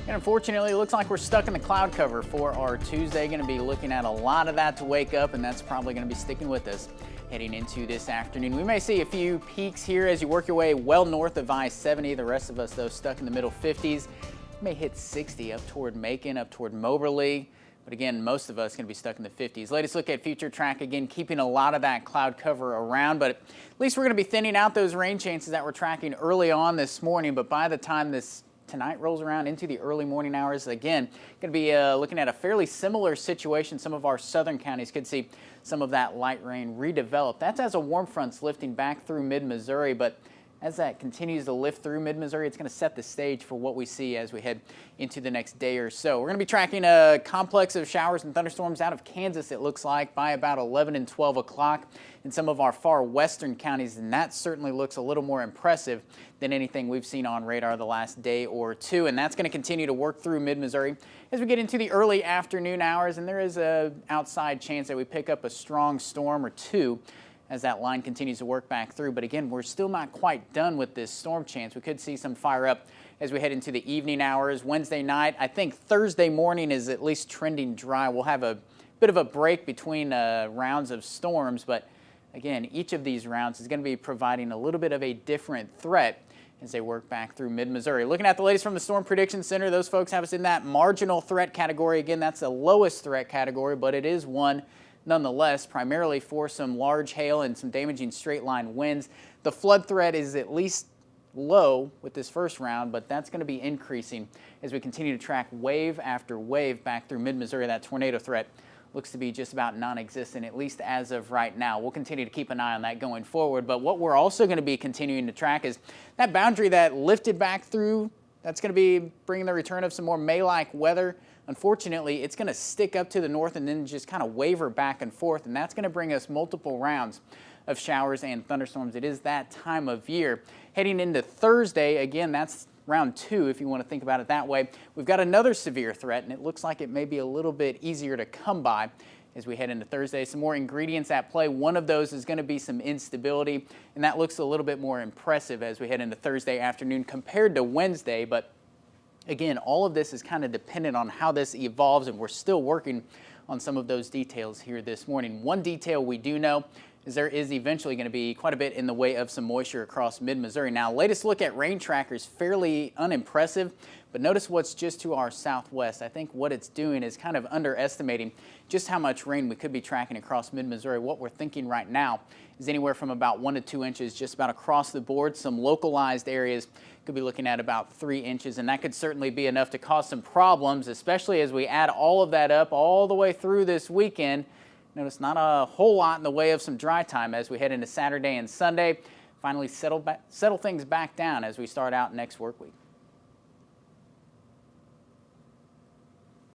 And unfortunately, it looks like we're stuck in the cloud cover for our Tuesday. Going to be looking at a lot of that to wake up, and that's probably going to be sticking with us heading into this afternoon. We may see a few peaks here as you work your way well north of I-70. The rest of us, though, stuck in the middle 50s. May hit 60 up toward Macon, up toward Moberly. But again, most of us going to be stuck in the 50s. Latest look at future track, again, keeping a lot of that cloud cover around. But at least we're going to be thinning out those rain chances that we're tracking early on this morning. But by the time tonight rolls around into the early morning hours, again, going to be looking at a fairly similar situation. Some of our southern counties could see some of that light rain redevelop. That's as a warm front's lifting back through mid-Missouri, but as that continues to lift through mid-Missouri, it's going to set the stage for what we see as we head into the next day or so. We're going to be tracking a complex of showers and thunderstorms out of Kansas, it looks like, by about 11 and 12 o'clock in some of our far western counties, and that certainly looks a little more impressive than anything we've seen on radar the last day or two, and that's going to continue to work through mid-Missouri as we get into the early afternoon hours, and there is an outside chance that we pick up a strong storm or two as that line continues to work back through. But again, we're still not quite done with this storm chance. We could see some fire up as we head into the evening hours. Wednesday night, I think Thursday morning is at least trending dry. We'll have a bit of a break between rounds of storms, but again, each of these rounds is going to be providing a little bit of a different threat as they work back through mid-Missouri. Looking at the latest from the Storm Prediction Center, those folks have us in that marginal threat category. Again, that's the lowest threat category, but it is one nonetheless, primarily for some large hail and some damaging straight line winds. The flood threat is at least low with this first round, but that's going to be increasing as we continue to track wave after wave back through mid-Missouri. That tornado threat looks to be just about non-existent, at least as of right now. We'll continue to keep an eye on that going forward, but what we're also going to be continuing to track is that boundary that lifted back through. That's going to be bringing the return of some more May-like weather. Unfortunately, it's going to stick up to the north and then just kind of waver back and forth, and that's going to bring us multiple rounds of showers and thunderstorms. It is that time of year. Heading into Thursday, again, that's round two, if you want to think about it that way. We've got another severe threat, and it looks like it may be a little bit easier to come by as we head into Thursday. Some more ingredients at play. One of those is going to be some instability, and that looks a little bit more impressive as we head into Thursday afternoon compared to Wednesday. But again, all of this is kind of dependent on how this evolves, and we're still working on some of those details here this morning. One detail we do know is there is eventually going to be quite a bit in the way of some moisture across mid-Missouri. Now, latest look at rain trackers, fairly unimpressive, but notice what's just to our southwest. I think what it's doing is kind of underestimating just how much rain we could be tracking across mid-Missouri. What we're thinking right now is anywhere from about 1 to 2 inches just about across the board. Some localized areas could be looking at about 3 inches, and that could certainly be enough to cause some problems, especially as we add all of that up all the way through this weekend. Notice not a whole lot in the way of some dry time as we head into Saturday and Sunday. Finally settle things back down as we start out next work week.